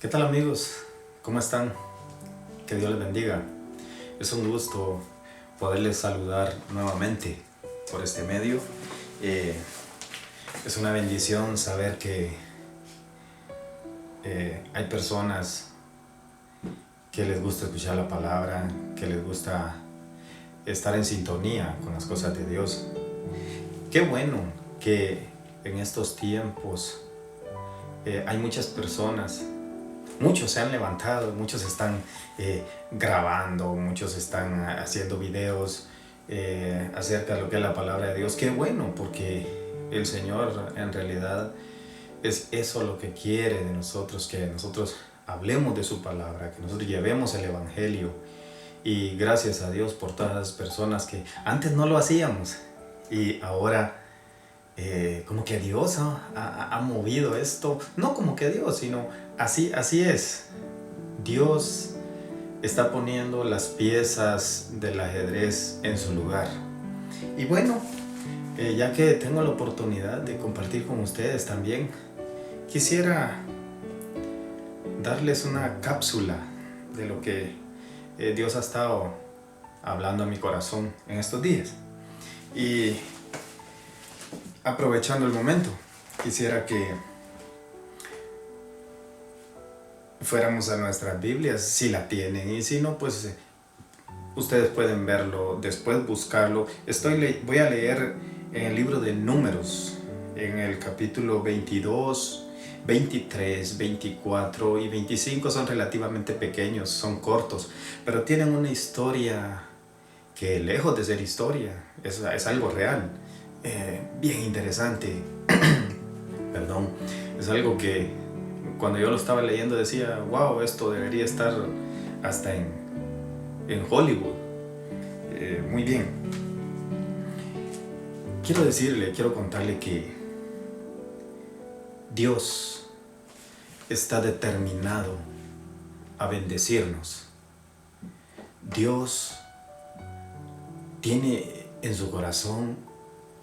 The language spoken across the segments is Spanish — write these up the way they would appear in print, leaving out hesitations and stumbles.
¿Qué tal amigos? ¿Cómo están? Que Dios les bendiga. Es un gusto poderles saludar nuevamente por este medio. Es una bendición saber que hay personas que les gusta escuchar la palabra, que les gusta estar en sintonía con las cosas de Dios. Qué bueno que en estos tiempos hay muchas personas. Muchos se han levantado, muchos están grabando, muchos están haciendo videos acerca de lo que es la palabra de Dios. Qué bueno, porque el Señor en realidad es eso lo que quiere de nosotros, que nosotros hablemos de su palabra, que nosotros llevemos el Evangelio. Y gracias a Dios por todas las personas que antes no lo hacíamos y ahora como que Dios ha movido esto, no como que Dios, sino así es. Dios está poniendo las piezas del ajedrez en su lugar. Y bueno, ya que tengo la oportunidad de compartir con ustedes también, quisiera darles una cápsula de lo que Dios ha estado hablando a mi corazón en estos días. Y aprovechando el momento, quisiera que fuéramos a nuestras Biblias, si la tienen, y si no, pues ustedes pueden verlo, después buscarlo. Voy a leer en el libro de Números, en el capítulo 22, 23, 24 y 25. Son relativamente pequeños, son cortos, pero tienen una historia que, lejos de ser historia, es algo real. Bien interesante. Perdón, es algo que cuando yo lo estaba leyendo decía, wow, esto debería estar hasta en Hollywood. Muy bien. Quiero contarle que Dios está determinado a bendecirnos. Dios tiene en su corazón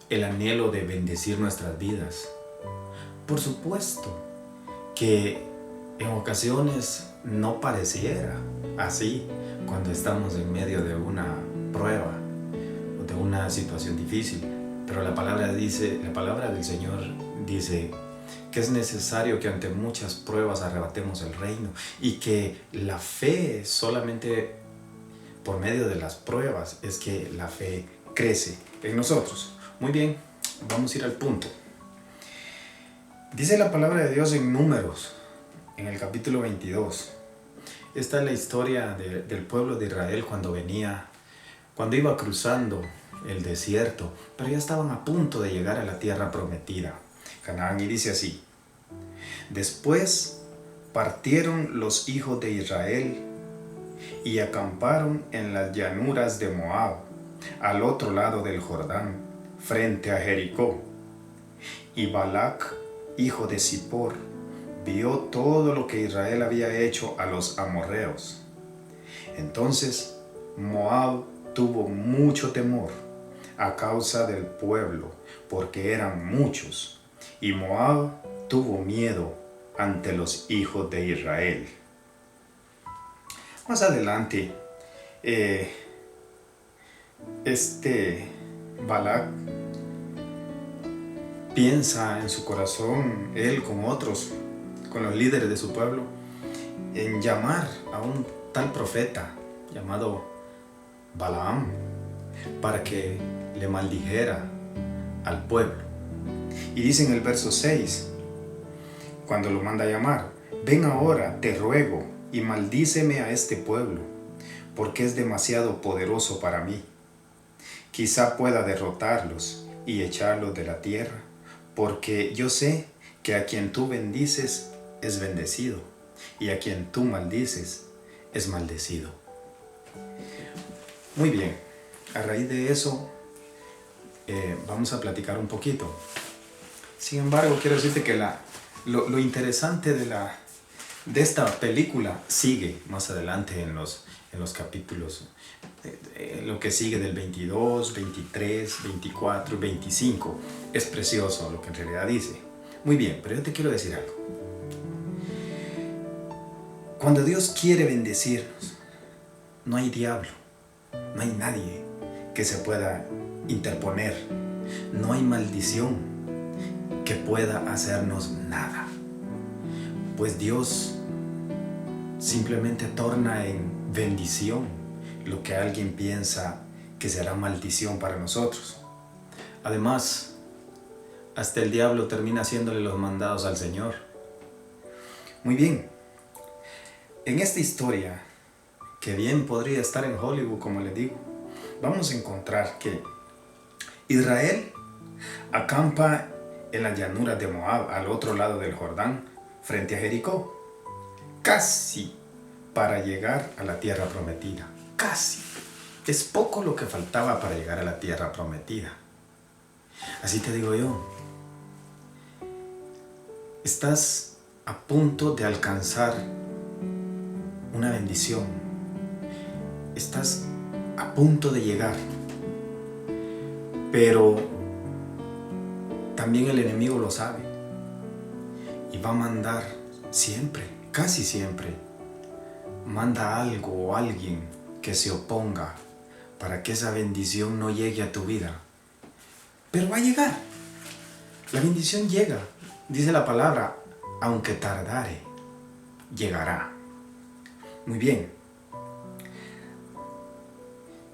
el anhelo de bendecir nuestras vidas. Por supuesto que en ocasiones no pareciera así cuando estamos en medio de una prueba o de una situación difícil, pero la palabra del Señor dice que es necesario que ante muchas pruebas arrebatemos el reino, y que la fe, solamente por medio de las pruebas es que la fe crece en nosotros. Muy bien, vamos a ir al punto. Dice la palabra de Dios en Números, en el capítulo 22. Esta es la historia del pueblo de Israel cuando iba cruzando el desierto, pero ya estaban a punto de llegar a la tierra prometida, Canaán, y dice así: después partieron los hijos de Israel y acamparon en las llanuras de Moab, al otro lado del Jordán, frente a Jericó. Y Balac, hijo de Zippor, vio todo lo que Israel había hecho a los amorreos. Entonces Moab tuvo mucho temor a causa del pueblo, porque eran muchos, y Moab tuvo miedo ante los hijos de Israel. Más adelante, Balac piensa en su corazón, él con otros, con los líderes de su pueblo, en llamar a un tal profeta llamado Balaam para que le maldijera al pueblo. Y dice en el verso 6, cuando lo manda a llamar: ven ahora, te ruego, y maldíceme a este pueblo, porque es demasiado poderoso para mí. Quizá pueda derrotarlos y echarlos de la tierra, porque yo sé que a quien tú bendices es bendecido, y a quien tú maldices es maldecido. Muy bien, a raíz de eso vamos a platicar un poquito. Sin embargo, quiero decirte que lo interesante de esta película sigue más adelante en los capítulos, lo que sigue del 22, 23, 24 y 25. Es precioso lo que en realidad dice. Muy bien, pero yo te quiero decir algo. Cuando Dios quiere bendecirnos, no hay diablo, no hay nadie que se pueda interponer, no hay maldición que pueda hacernos nada, pues Dios simplemente torna en bendición lo que alguien piensa que será maldición para nosotros. Además, hasta el diablo termina haciéndole los mandados al Señor. Muy bien, en esta historia, que bien podría estar en Hollywood, como les digo, vamos a encontrar que Israel acampa en las llanuras de Moab, al otro lado del Jordán, frente a Jericó, casi para llegar a la tierra prometida. Casi. Es poco lo que faltaba para llegar a la tierra prometida. Así te digo yo, estás a punto de alcanzar una bendición. Estás a punto de llegar. Pero también el enemigo lo sabe. Y va a mandar siempre, casi siempre, manda algo o alguien que se oponga para que esa bendición no llegue a tu vida. Pero va a llegar. La bendición llega. Dice la palabra, aunque tardare, llegará. Muy bien.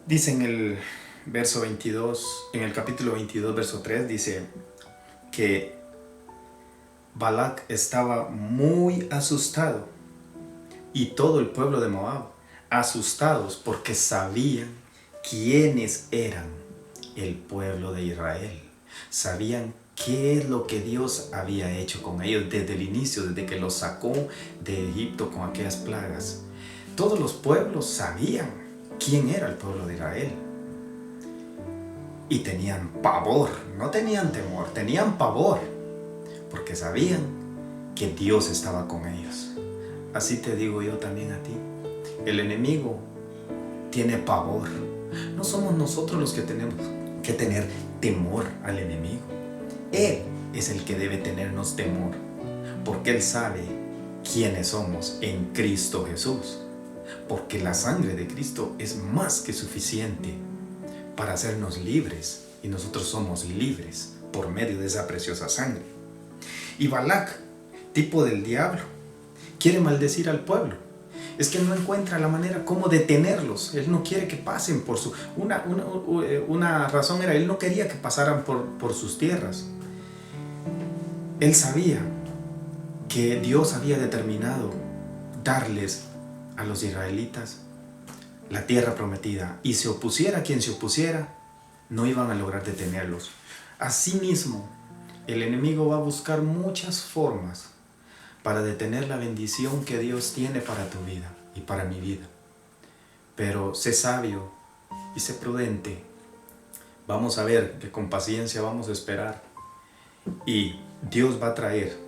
Dice en el verso 22, en el capítulo 22, verso 3, dice que Balac estaba muy asustado y todo el pueblo de Moab asustados porque sabían quiénes eran el pueblo de Israel. Sabían qué es lo que Dios había hecho con ellos desde el inicio, desde que los sacó de Egipto con aquellas plagas. Todos los pueblos sabían quién era el pueblo de Israel. Y tenían pavor, no tenían temor, tenían pavor, porque sabían que Dios estaba con ellos. Así te digo yo también a ti. El enemigo tiene pavor. No somos nosotros los que tenemos que tener temor al enemigo. Él es el que debe tenernos temor, porque Él sabe quiénes somos en Cristo Jesús. Porque la sangre de Cristo es más que suficiente para hacernos libres, y nosotros somos libres por medio de esa preciosa sangre. Y Balac, tipo del diablo, quiere maldecir al pueblo. Es que no encuentra la manera cómo detenerlos. Él no quiere que pasen por su... Una razón era, él no quería que pasaran por sus tierras. Él sabía que Dios había determinado darles a los israelitas la tierra prometida, y se opusiera quien se opusiera, no iban a lograr detenerlos. Asimismo, el enemigo va a buscar muchas formas para detener la bendición que Dios tiene para tu vida y para mi vida. Pero sé sabio y sé prudente. Vamos a ver que con paciencia vamos a esperar, y Dios va a traer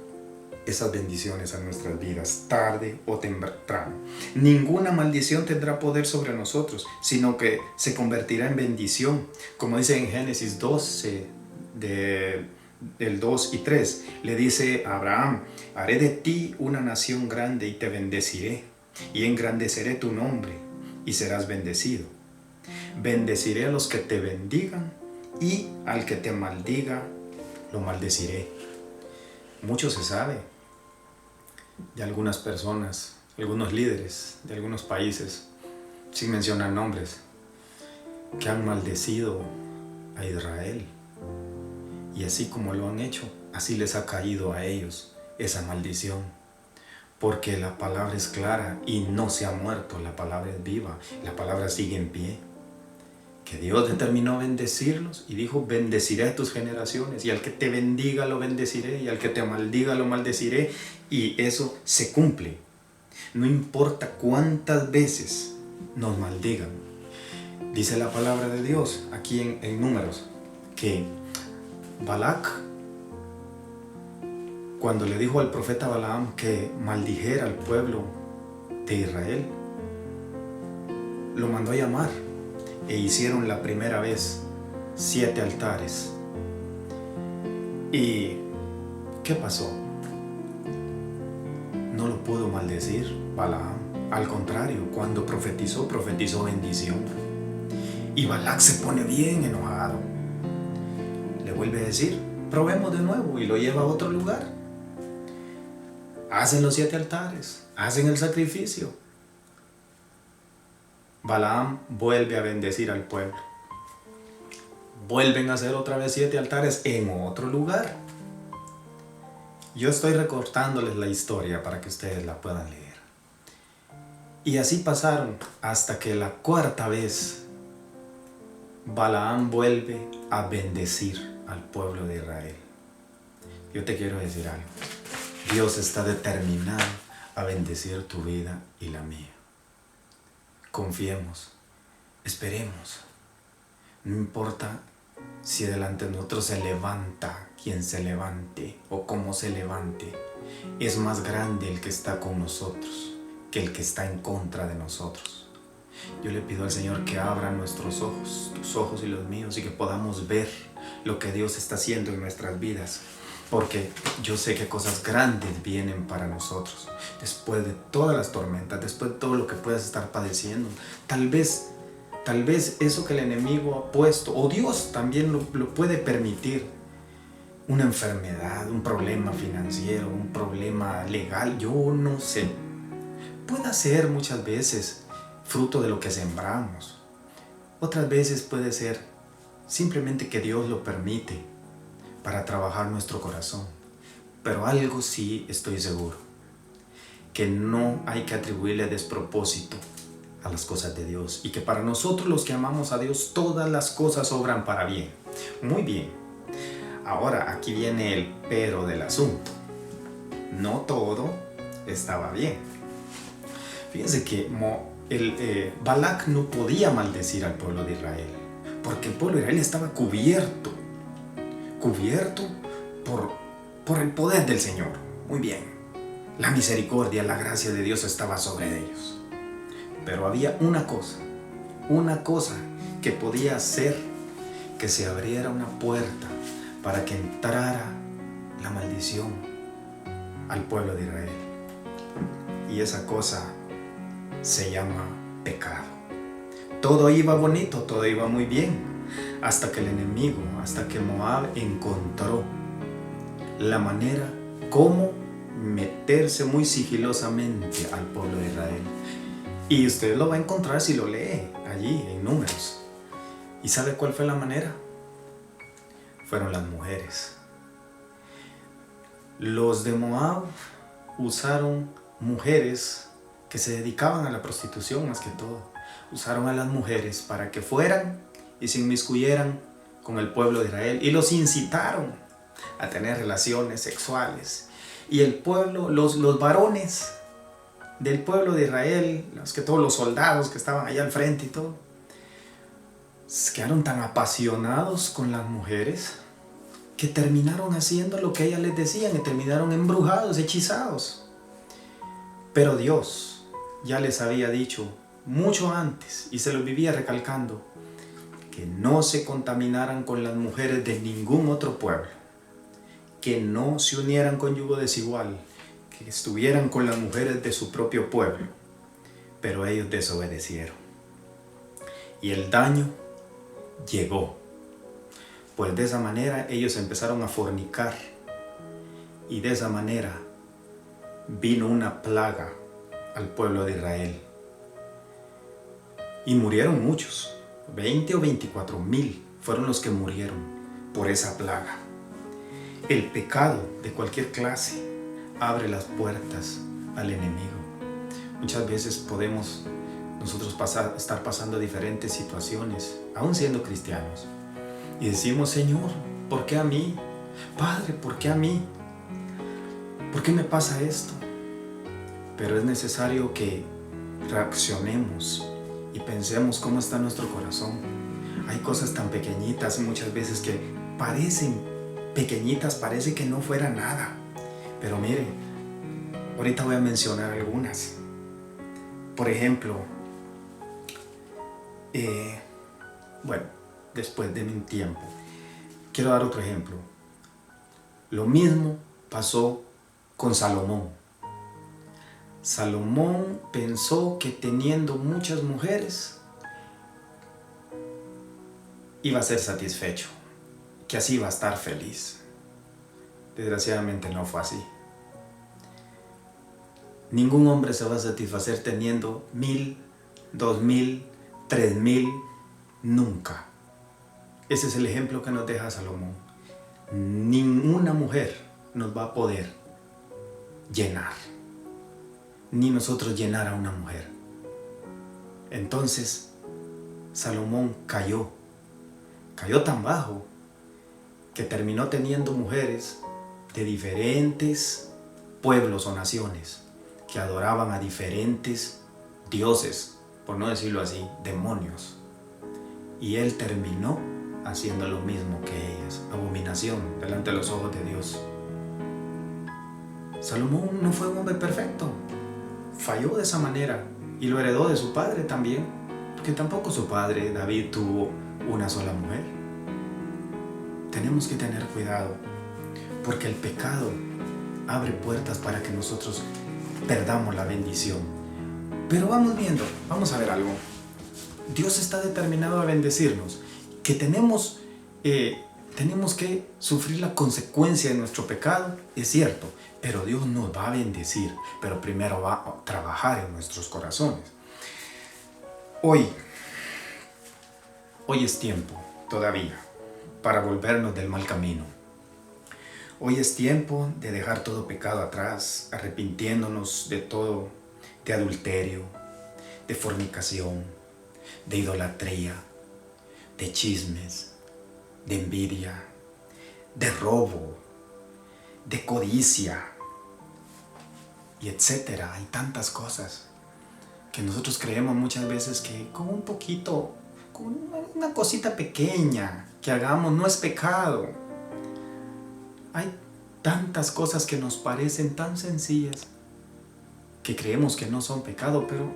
esas bendiciones a nuestras vidas, tarde o temprano. Ninguna maldición tendrá poder sobre nosotros, sino que se convertirá en bendición. Como dice en Génesis 12, del 2 y 3, le dice a Abraham: haré de ti una nación grande y te bendeciré, y engrandeceré tu nombre, y serás bendecido. Bendeciré a los que te bendigan, y al que te maldiga, lo maldeciré. Mucho se sabe de algunas personas, algunos líderes de algunos países, sin mencionar nombres, que han maldecido a Israel. Y así como lo han hecho, así les ha caído a ellos esa maldición. Porque la palabra es clara y no se ha muerto, la palabra es viva, la palabra sigue en pie. Que Dios determinó bendecirlos y dijo: bendeciré a tus generaciones, y al que te bendiga lo bendeciré, y al que te maldiga lo maldeciré. Y eso se cumple. No importa cuántas veces nos maldigan. Dice la palabra de Dios aquí en Números que Balac, cuando le dijo al profeta Balaam que maldijera al pueblo de Israel, lo mandó a llamar, e hicieron la primera vez 7 altares. ¿Y qué pasó? No lo pudo maldecir Balaam. Al contrario, cuando profetizó bendición. Y Balac se pone bien enojado. Le vuelve a decir, probemos de nuevo, y lo lleva a otro lugar. Hacen los 7 altares, hacen el sacrificio. Balaam vuelve a bendecir al pueblo. Vuelven a hacer otra vez 7 altares en otro lugar. Yo estoy recortándoles la historia para que ustedes la puedan leer. Y así pasaron hasta que la 4ª vez Balaam vuelve a bendecir al pueblo de Israel. Yo te quiero decir algo. Dios está determinado a bendecir tu vida y la mía. Confiemos, esperemos. No importa si delante de nosotros se levanta quien se levante o cómo se levante. Es más grande el que está con nosotros que el que está en contra de nosotros. Yo le pido al Señor que abra nuestros ojos, tus ojos y los míos, y que podamos ver lo que Dios está haciendo en nuestras vidas. Porque yo sé que cosas grandes vienen para nosotros. Después de todas las tormentas, después de todo lo que puedas estar padeciendo. Tal vez eso que el enemigo ha puesto, o Dios también lo puede permitir. Una enfermedad, un problema financiero, un problema legal, yo no sé. Puede ser muchas veces fruto de lo que sembramos. Otras veces puede ser simplemente que Dios lo permite para trabajar nuestro corazón. Pero algo sí estoy seguro, que no hay que atribuirle despropósito a las cosas de Dios, y que para nosotros los que amamos a Dios todas las cosas obran para bien. Muy bien. Ahora aquí viene el pero del asunto. No todo estaba bien. Fíjense que Balac no podía maldecir al pueblo de Israel, porque el pueblo de Israel estaba cubierto por el poder del Señor. Muy bien. La misericordia, la gracia de Dios estaba sobre ellos. Pero había una cosa que podía hacer que se abriera una puerta para que entrara la maldición al pueblo de Israel. Y esa cosa se llama pecado. Todo iba bonito, todo iba muy bien, hasta que el enemigo, hasta que Moab encontró la manera cómo meterse muy sigilosamente al pueblo de Israel. Y usted lo va a encontrar si lo lee allí en Números. ¿Y sabe cuál fue la manera? Fueron las mujeres. Los de Moab usaron mujeres que se dedicaban a la prostitución más que todo. Usaron a las mujeres para que fueran y se inmiscuyeran con el pueblo de Israel, y los incitaron a tener relaciones sexuales. Y el pueblo, los varones del pueblo de Israel, todos los soldados que estaban allá al frente y todo, se quedaron tan apasionados con las mujeres que terminaron haciendo lo que ellas les decían, y terminaron embrujados, hechizados. Pero Dios ya les había dicho mucho antes, y se lo vivía recalcando, que no se contaminaran con las mujeres de ningún otro pueblo, que no se unieran con yugo desigual, que estuvieran con las mujeres de su propio pueblo. Pero ellos desobedecieron, y el daño llegó. Pues de esa manera ellos empezaron a fornicar, y de esa manera vino una plaga al pueblo de Israel. Y murieron muchos, 20 o 24,000 fueron los que murieron por esa plaga. El pecado de cualquier clase abre las puertas al enemigo. Muchas veces podemos nosotros estar pasando diferentes situaciones, aún siendo cristianos, y decimos: Señor, ¿por qué a mí? Padre, ¿por qué a mí? ¿Por qué me pasa esto? Pero es necesario que reaccionemos y pensemos cómo está nuestro corazón. Hay cosas tan pequeñitas muchas veces que parecen pequeñitas, parece que no fuera nada. Pero mire, ahorita voy a mencionar algunas. Por ejemplo, después de un tiempo, quiero dar otro ejemplo. Lo mismo pasó con Salomón. Salomón pensó que teniendo muchas mujeres iba a ser satisfecho, que así iba a estar feliz. Desgraciadamente no fue así. Ningún hombre se va a satisfacer teniendo 1000, 2000, 3000, nunca. Ese es el ejemplo que nos deja Salomón. Ninguna mujer nos va a poder llenar, ni nosotros llenar a una mujer. Entonces, Salomón cayó tan bajo que terminó teniendo mujeres de diferentes pueblos o naciones que adoraban a diferentes dioses, por no decirlo así, demonios. Y él terminó haciendo lo mismo que ellas, abominación delante de los ojos de Dios. Salomón no fue un hombre perfecto, falló de esa manera y lo heredó de su padre también, porque tampoco su padre David tuvo una sola mujer. Tenemos que tener cuidado, porque el pecado abre puertas para que nosotros perdamos la bendición. Pero vamos viendo, vamos a ver algo. Dios está determinado a bendecirnos, que tenemos que sufrir la consecuencia de nuestro pecado, es cierto, pero Dios nos va a bendecir, pero primero va a trabajar en nuestros corazones. Hoy es tiempo todavía para volvernos del mal camino. Hoy es tiempo de dejar todo pecado atrás, arrepintiéndonos de todo, de adulterio, de fornicación, de idolatría, de chismes, de envidia, de robo, de codicia, y etcétera. Hay tantas cosas que nosotros creemos muchas veces que con un poquito, con una cosita pequeña que hagamos no es pecado. Hay tantas cosas que nos parecen tan sencillas que creemos que no son pecado, pero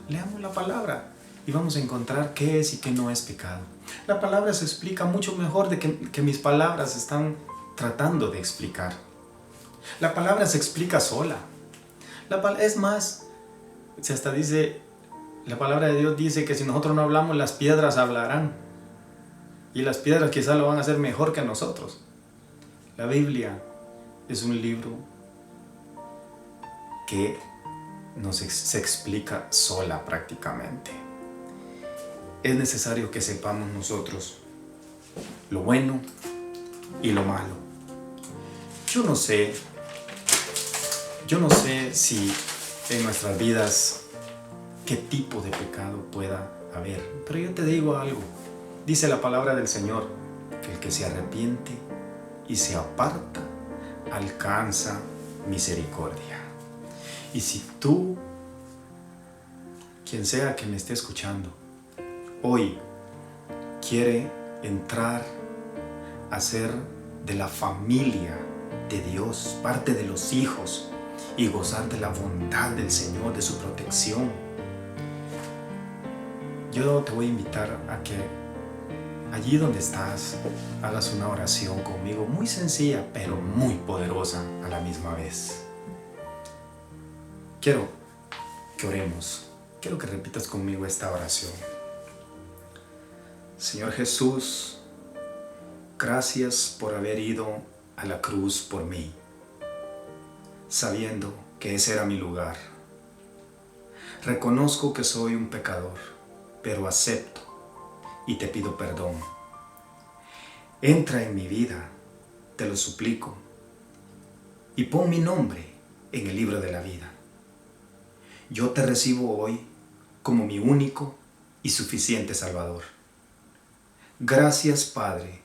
leamos la palabra y vamos a encontrar qué es y qué no es pecado. La palabra se explica mucho mejor de que mis palabras están tratando de explicar. La palabra se explica sola. Es más, se hasta dice, la palabra de Dios dice que si nosotros no hablamos, las piedras hablarán. Y las piedras quizás lo van a hacer mejor que nosotros. La Biblia es un libro que se explica sola prácticamente. Es necesario que sepamos nosotros lo bueno y lo malo. Yo no sé si en nuestras vidas qué tipo de pecado pueda haber, pero yo te digo algo. Dice la palabra del Señor que el que se arrepiente y se aparta alcanza misericordia. Y si tú, quien sea que me esté escuchando, hoy quiere entrar a ser de la familia de Dios, parte de los hijos, y gozar de la bondad del Señor, de su protección, yo te voy a invitar a que allí donde estás hagas una oración conmigo, muy sencilla pero muy poderosa a la misma vez. Quiero que oremos, quiero que repitas conmigo esta oración. Señor Jesús, gracias por haber ido a la cruz por mí, sabiendo que ese era mi lugar. Reconozco que soy un pecador, pero acepto y te pido perdón. Entra en mi vida, te lo suplico, y pon mi nombre en el libro de la vida. Yo te recibo hoy como mi único y suficiente Salvador. Gracias, Padre,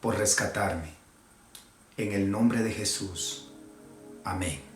por rescatarme. En el nombre de Jesús. Amén.